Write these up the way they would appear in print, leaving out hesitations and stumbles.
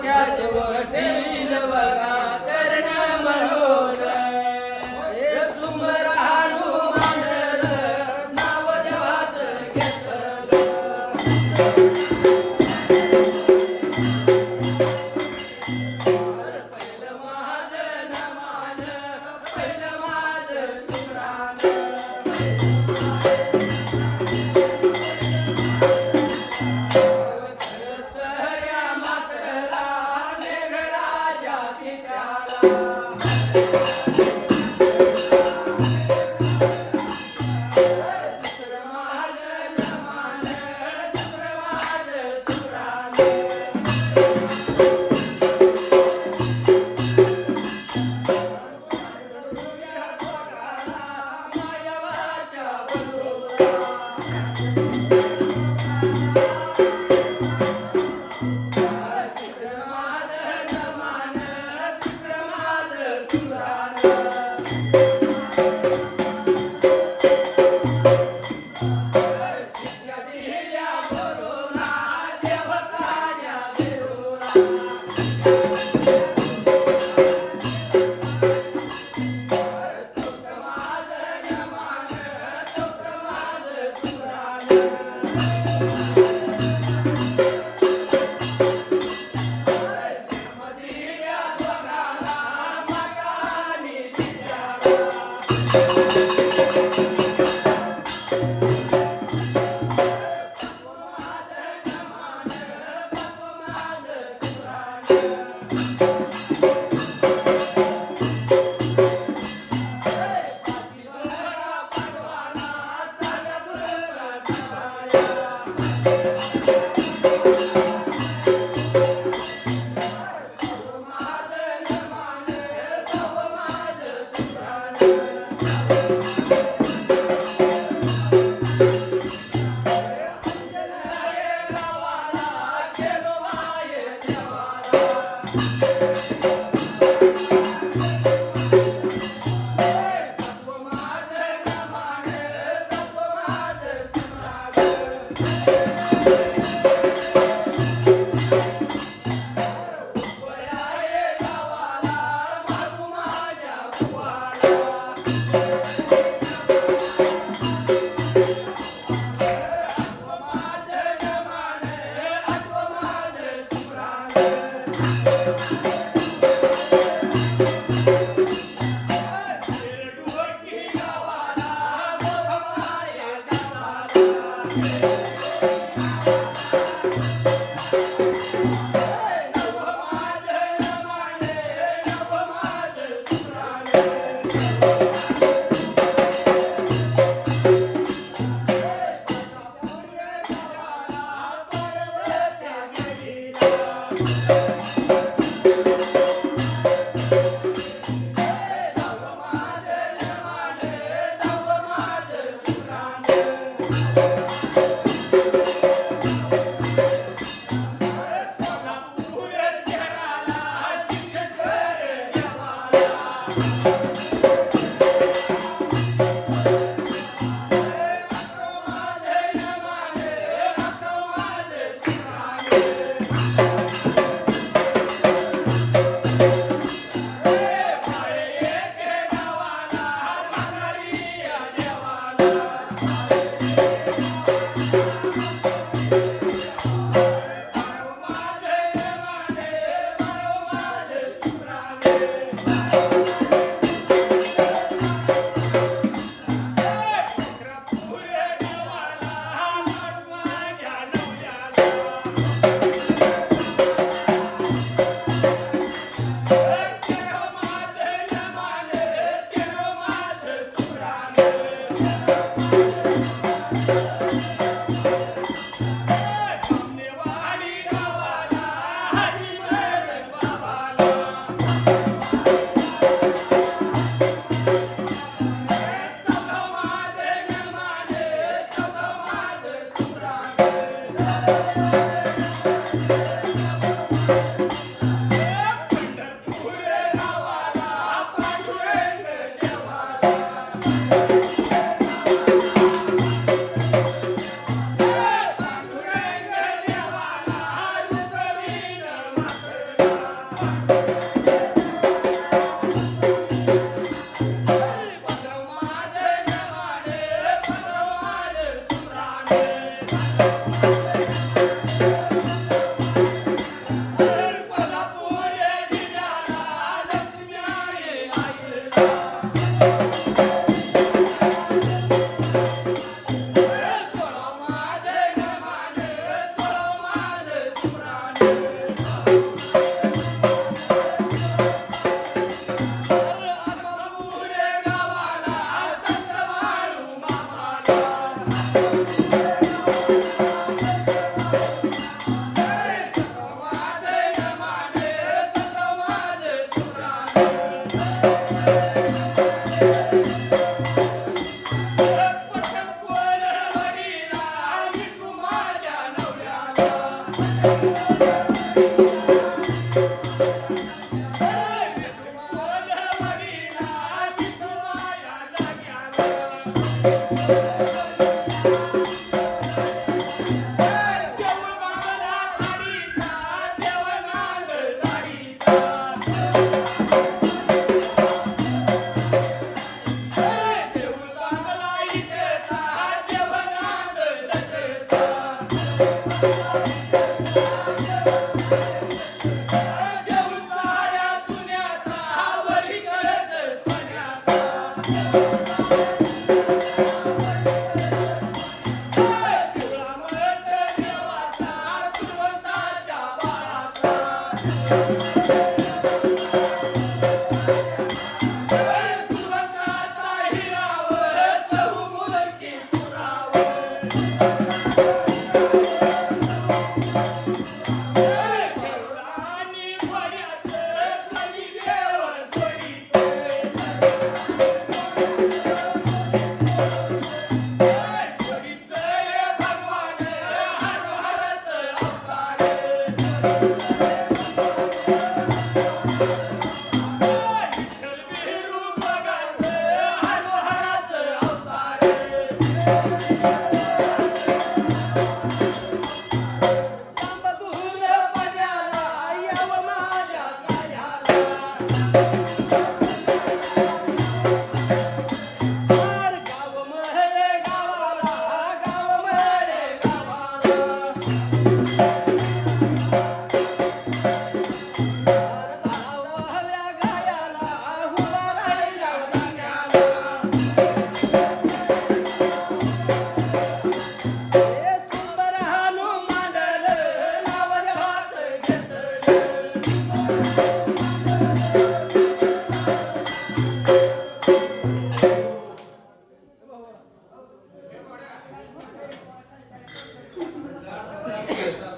त्याच्यावर ठेवील बघा कर्ण म्हणून हे सुंदर हनुमान नाव देवाचं घेतलं पहिलं माझं नमान पहिलं माझं सुरान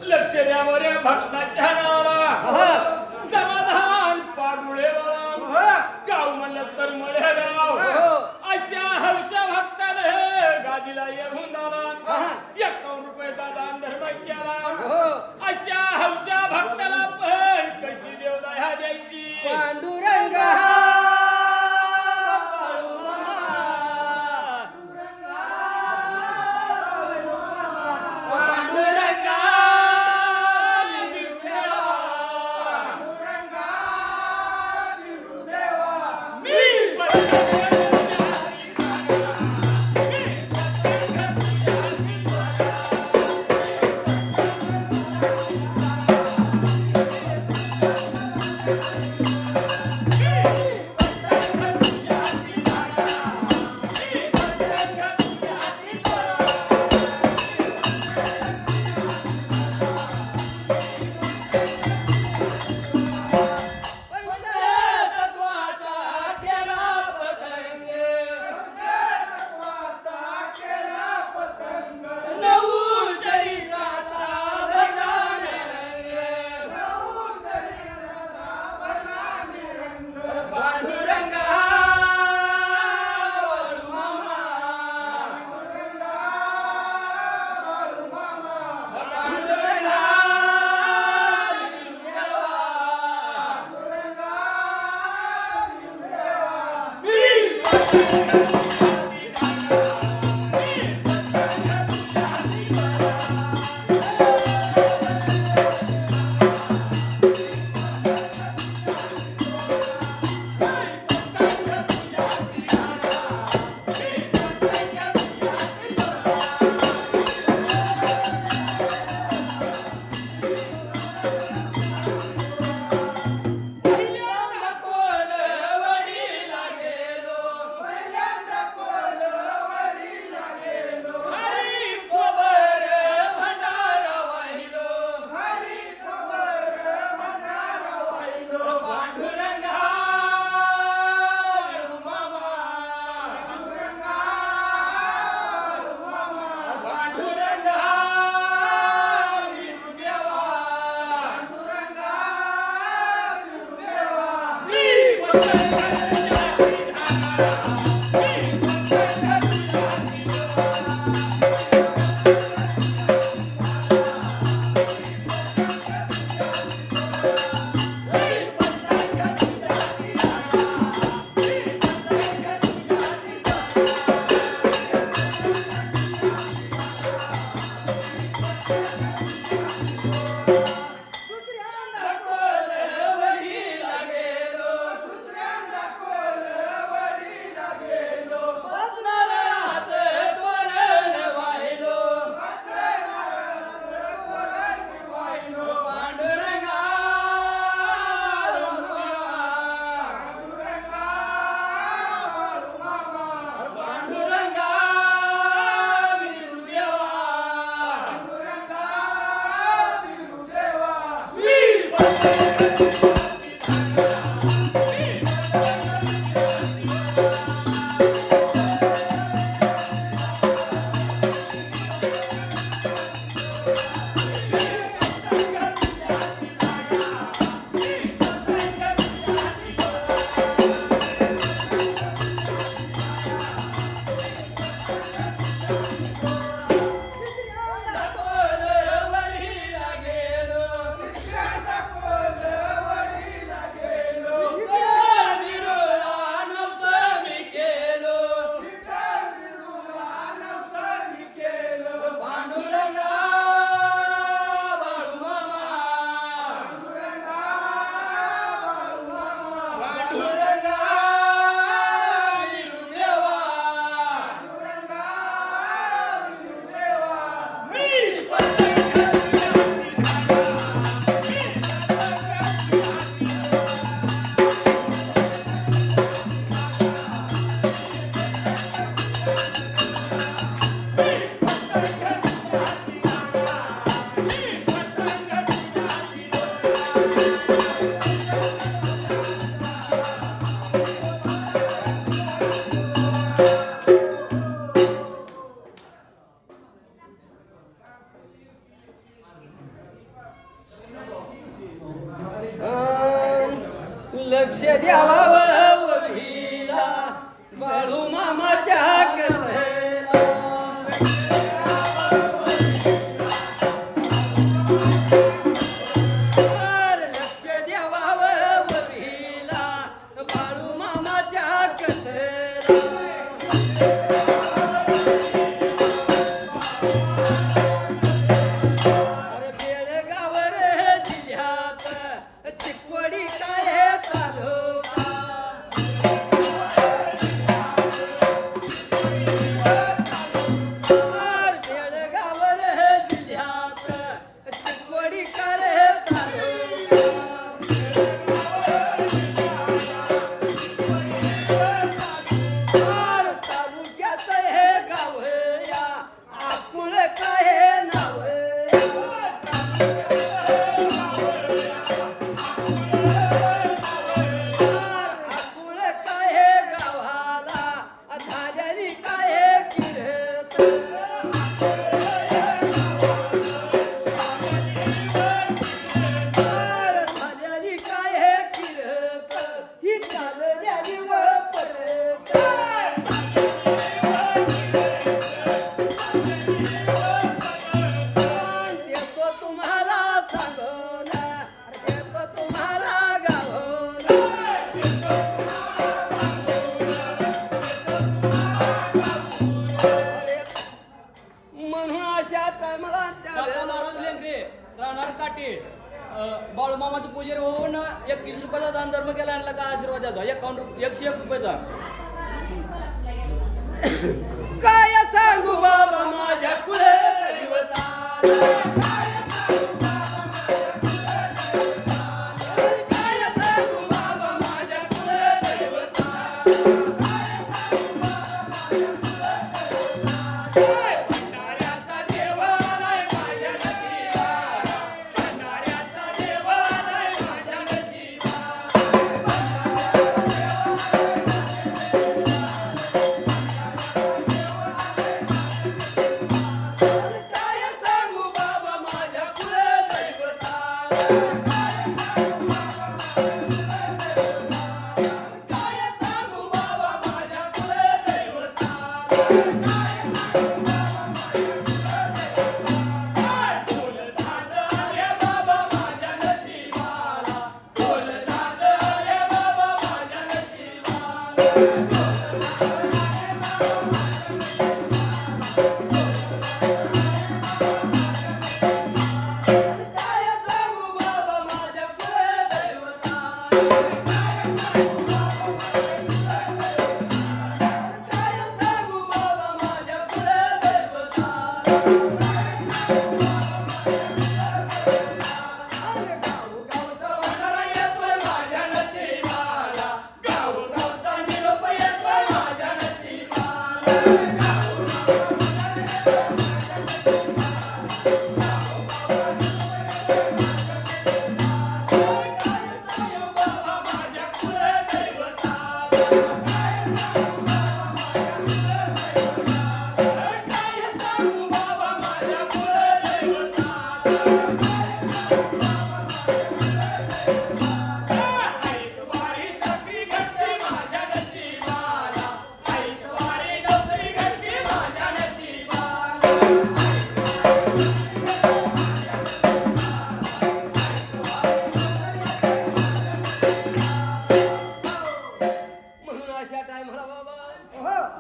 लक्ष द्या बरे भक्ताच्या नावाला समाधान पाडुळे बाळा गाव म्हणलं तर मळे गाव अशा हौशा भक्ताने गादीला येऊन दादा 51 रुपयाचा दान धर्म केला अशा हौशा भक्ताला पण कशी देवदाया द्यायची पांडुरंगा दुसऱ्यांदा कोलवडीला गेलो दुसऱ्यांदा लक्ष द्यावावं वहीला बाळू मामाच्या कथेला लक्ष द्यावावं वहीला बाळू मामाच्या कथेला चिकवडी काय तालुका बेळगाव जिल्ह्यात चिकवडी काय तालुका तालुक्यात हे गाव या आकुळ काय नाव राहणार काटे बाळूमामाचे पुजारी होऊन 21 रुपयाचा दान धर्म केला आणला का आशीर्वादाचा 101 रुपयाचा काय सांगू बाबा माझ्या कुलदैवता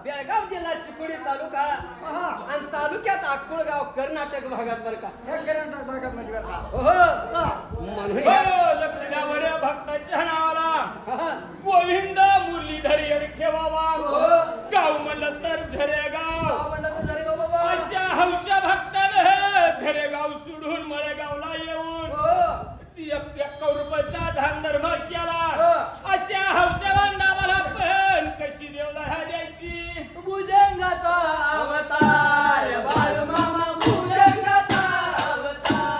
बेळगाव जिल्हा चिकोडी तालुका आणि तालुक्यात अक्कोळगाव कर्नाटक भागात बरं का कर्नाटक भागात म्हणजे बरं का? म्हणून लक्ष द्या बऱ्या भक्ताच्या नावाला गोविंद मुरलीधर येडखे बाबा गाव म्हणलं तर झरेगाव बाबा अशा हौशा भक्तानं झरेगाव सोडून मळेगावला येऊन 1 रुपयाचा दान धर्म केला अशा हौशावान नावाला पण कशी देवदाहा द्यायची भुजंगाचा अवतार बाळूमामा भुजंगाचा अवतार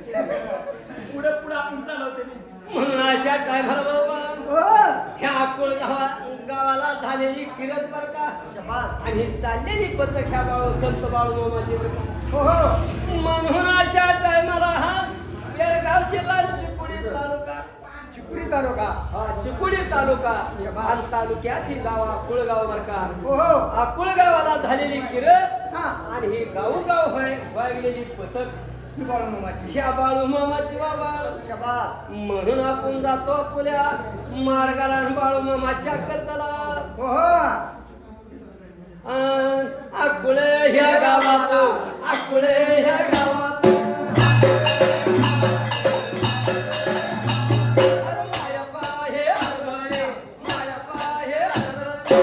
पुढे पुढे आपण चालवते मी. म्हणून अशा टायमाला बाबा हो. ह्या अकोळ गावाला झालेली किरत बर का शाबास. आणि चाललेली पथक ह्या बाळू संत बाळू मामाची बरं का. हो हो. म्हणून अशा टायमाला हा बेळगाव जिल्हा चिकोडी तालुका चिकुरी तालुका. चिकोडी तालुका आणि तालुक्यात ही गाव अकोळ गाव बर का. हो हो. अकोळ गावाला झालेली किरत हा. आणि ही गावोगाव व्हायलेली पथक ही बाळू मामाची. ह्या बाळू मामाची बाबा. शाबास. म्हणून आपण जातो आपल्या मार्गाला आणि बाळू मामाच्या कथाला. हो हो. अकोळे ह्या गावात अकोळे ह्या गावात अरे मायप्पा हे अरवळे, मायप्पा हे अरवळे.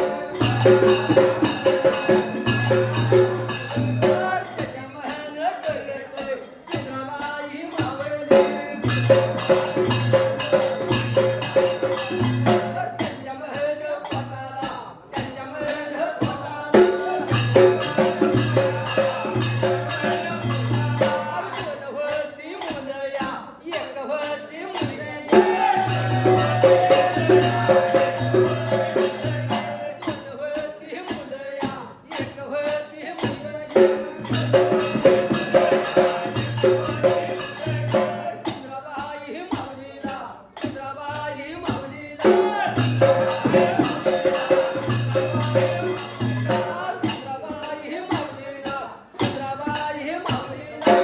त्याच्या महन करते चित्राबाई मावळे. त्यांच्या महन पोटाला, त्यांच्या महन पोटाला. होती मुलया, एक होती मुलगी. होती मुलया, एक होती मुलगी. चित्राबाई माऊलीला, चित्राबाई माऊलीला. चित्राबाई माऊलीला, चित्राबाई माऊलीला.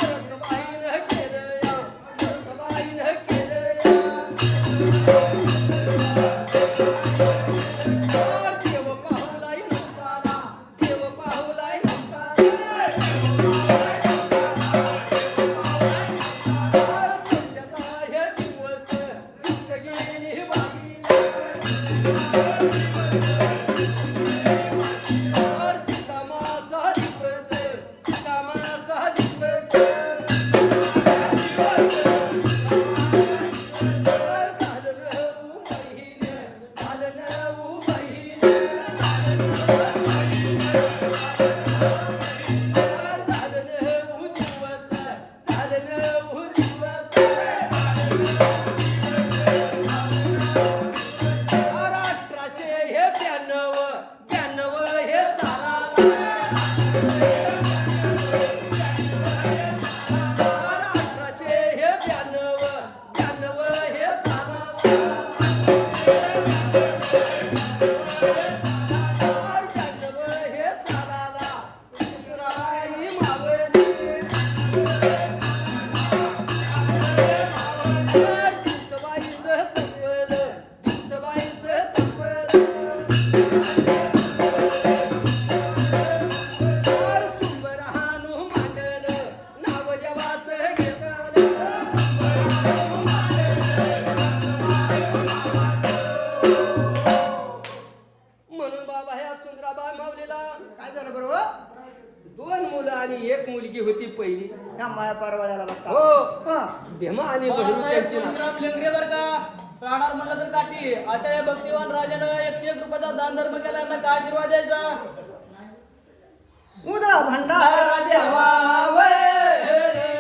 रंगबाईनं केलं या, रंगबाईनं केलं या. देव पाहुलाय नसताना, देव पाहुलाय नसताना. तुझ्यात आहे दिवस, दिवस गेली बाईला. सीतामाचा दिवस, सीतामाचा दिवस. झालं नऊ महिने, झालं नऊ महिने. झालं नऊ दिवस, झालं नऊ दिवस. 1892 हे साला. 1892 हे साला. चित्राबाई मावली. दिवसबाईचं संपलं, दिवसबाईचं संपलं. सुंदर हानू मांडलं, नाव देवाचं घेतलं. म्हणून बाबा ह्या सुंदराबाई माऊलीला काय झालं बरोबर. 2 मुलं आणि 1 मुलगी होती पहिली. त्या माया पारवाळ्याला बघता. हो हा. भीमा आणि बहिणी बाळासाहेब त्यांची नाव. तुळशीराम लेंगरे बर का. राहणार म्हणलं तर काठी. अशा या भक्तिवान राजानं 101 रुपयाचा दान धर्म केला, यांना काय आशीर्वाद द्यायचा. उदा भंडारा देवावे रे.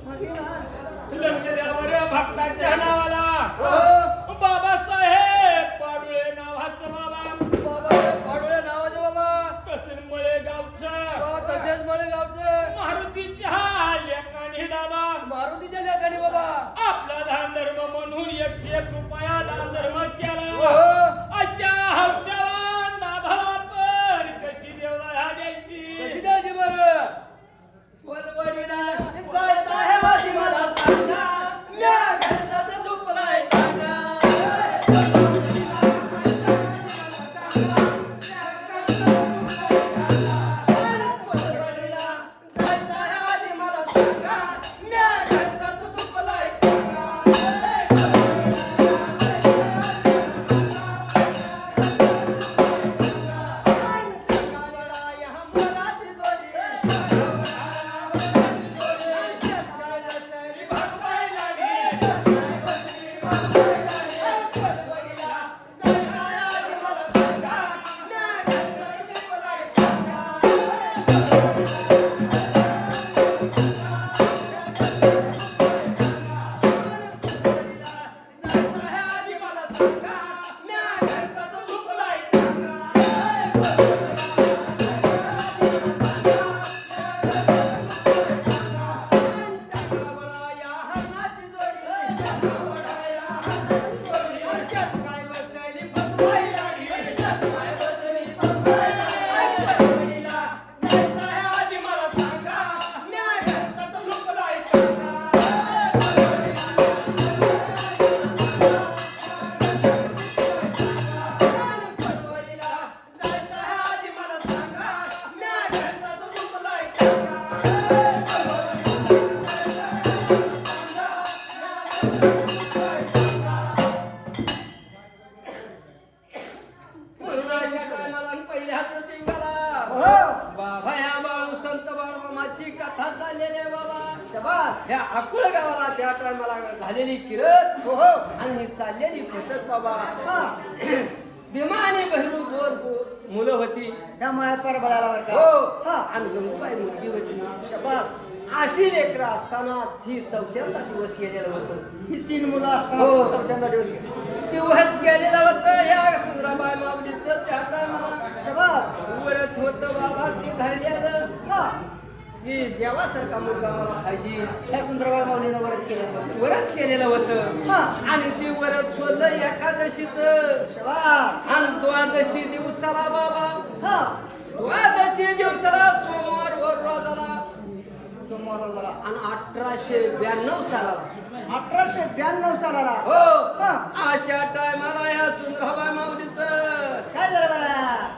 लक्ष द्या बरं भक्ताच्या नावाला हो. बाबासाहेब पाडुळे नावाचं बाबा बाबा पाडोळे नावाचे बाबा तसेच मळे गावचं बाबा तसेच मळे गावचे मारुतीच्या लेकाने दादा मारुतीच्या लेखाने बाबा आपला दान धर्म म्हणून 101 रुपया दान धर्म केला हो. अशा हौसवान दादाला पण कशी देवला कशी द्यायची द्यायची बरं वरवडीला जायचं आहे आधी मला सांगा म्या घरचाच झोपलाय टांगा. वरवडीला जायचं आहे आधी मला सांगा म्या घरचाच झोपलाय टांगा. या हमराची जोडी म्हणून अशा टायमाला पहिल्या हातात टिंगाला बाबा ह्या बाळू संत बाळमामाची कथा चाललेली आहे बाबा ह्या अकुळ गावाला त्या टायमाला झालेली किरत आणि ही चाललेली पद्धत बाबा भीमा आणि बहिरू दोन मुलं होती त्या माया परबळाला बरं हो का आणि गंगूबाई मुलगी होती अशी लेकरं असताना ती चौथ्यांदा दिवस गेलेलं होतं ही 3 मुलं असताना हो. चौथ्यांदा दिवस दिवस गेलेलं होतं ह्या सुंदराबाई माऊलीचं त्या टायमाला वरत होतं बाबा ती धरल्यानं की देवासारखा मुलगा मला पाहिजे त्या सुंदरबाळ माऊलीनं वरत केलं वरत केलेलं होतं आणि ती वरत सोडलं एकादशीच आणि द्वादशी दिवसाला बाबा द्वादशी दिवसाला सोमवार वर रोजाला सोमवार रोजाला आणि 1892 सालाला 1892 सालाला हो अशा टायमाला या सुंदराबाई माऊलीचं काय झालं बरं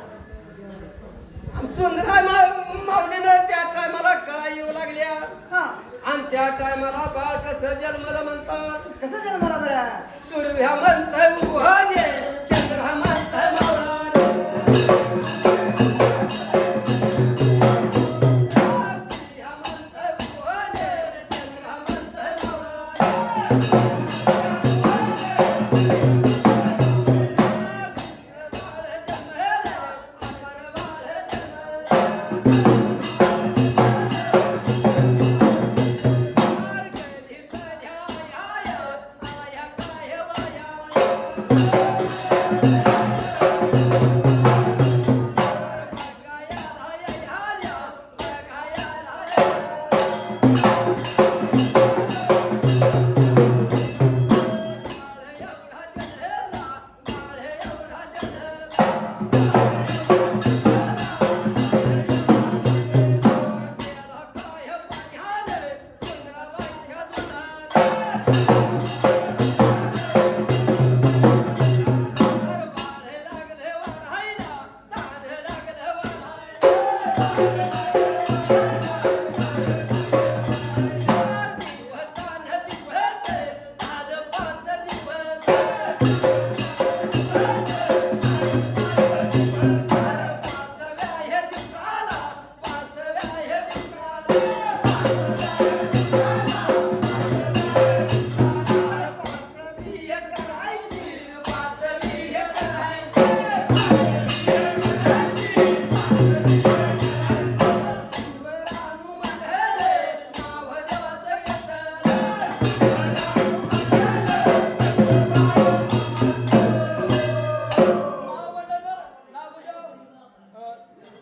सुंदराबाई माऊलीनं त्या टायमाला कळा येऊ लागल्या हा आणि त्या टायमाला बाळ कसं जन्मलं म्हणतात कसं झालं मला बरं सूर्या म्हणतंय उभा दे